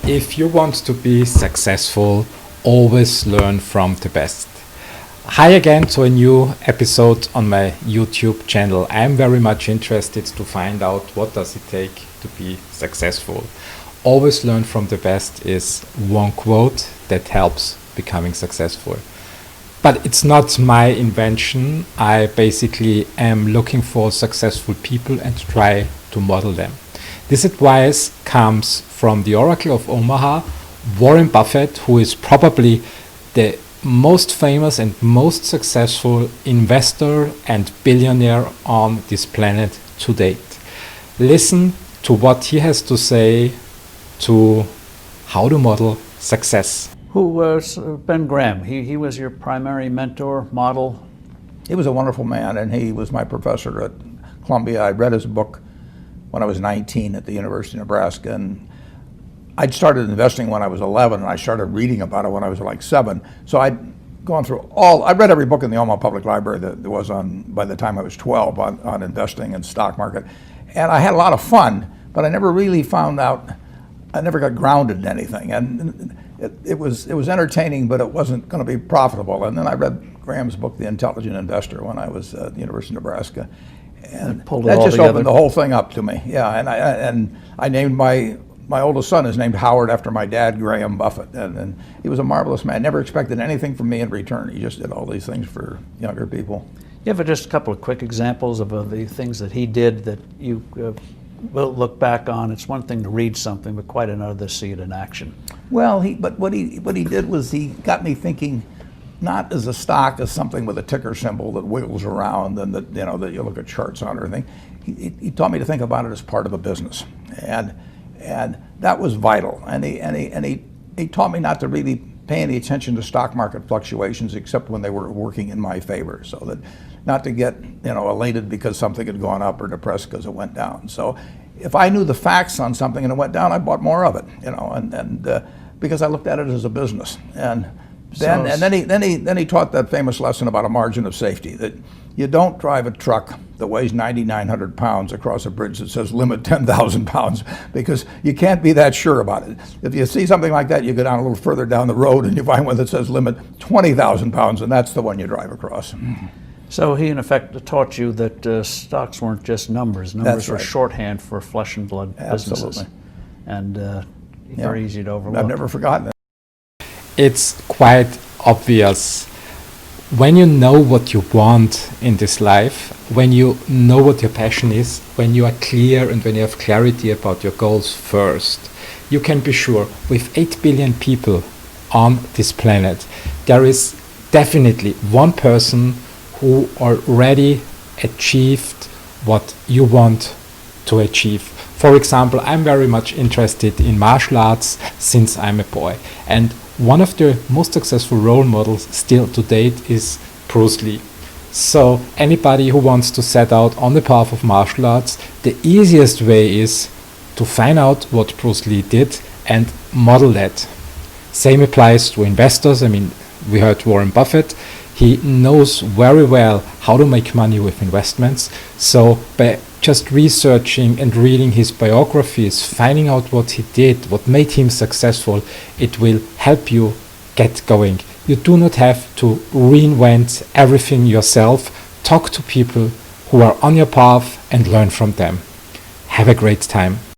If you want to be successful, always learn from the best. Hi again to a new episode on my YouTube channel. I'm very much interested to find out what does it take to be successful. Always learn from the best is one quote that helps becoming successful. But it's not my invention. I basically am looking for successful people and try to model them. This advice comes from the Oracle of Omaha, Warren Buffett, who is probably the most famous and most successful investor and billionaire on this planet to date. Listen to what he has to say to how to model success. Who was Ben Graham? He was your primary mentor, model? He was a wonderful man, and he was my professor at Columbia. I read his book when I was 19 at the University of Nebraska, and I'd started investing when I was 11, and I started reading about it when I was like 7. So I'd gone through I read every book in the Omaha Public Library that there was on, by the time I was 12, on investing and stock market. And I had a lot of fun, but I never really found out, I never got grounded in anything. And it was entertaining, but it wasn't going to be profitable. And then I read Graham's book, The Intelligent Investor, when I was at the University of Nebraska. And that just opened the whole thing up to me. Yeah, and I named my oldest son is named Howard after my dad, Graham Buffett, and he was a marvelous man. Never expected anything from me in return. He just did all these things for younger people. You have just a couple of quick examples of the things that he did that you will look back on. It's one thing to read something, but quite another to see it in action. Well, but what he did was he got me thinking, not as a stock, as something with a ticker symbol that wiggles around and that you look at charts on or anything. He taught me to think about it as part of a business, and that was vital. And he taught me not to really pay any attention to stock market fluctuations except when they were working in my favor, so that not to get elated because something had gone up or depressed because it went down. So if I knew the facts on something and it went down, I bought more of it, and because I looked at it as a business. And then he taught that famous lesson about a margin of safety, that you don't drive a truck that weighs 9,900 pounds across a bridge that says limit 10,000 pounds, because you can't be that sure about it. If you see something like that, you go down a little further down the road and you find one that says limit 20,000 pounds, and that's the one you drive across. So he, in effect, taught you that stocks weren't just numbers. Numbers were right. Shorthand for flesh and blood businesses. Absolutely. And very easy to overlook. I've never forgotten it. It's quite obvious. When you know what you want in this life, when you know what your passion is, when you are clear and when you have clarity about your goals first, you can be sure with 8 billion people on this planet, there is definitely one person who already achieved what you want to achieve. For example, I'm very much interested in martial arts since I'm a boy, and one of the most successful role models still to date is Bruce Lee. So anybody who wants to set out on the path of martial arts, the easiest way is to find out what Bruce Lee did and model that. Same applies to investors. I mean, we heard Warren Buffett. He knows very well how to make money with investments. So by just researching and reading his biographies, finding out what he did, what made him successful, it will help you get going. You do not have to reinvent everything yourself. Talk to people who are on your path and learn from them. Have a great time.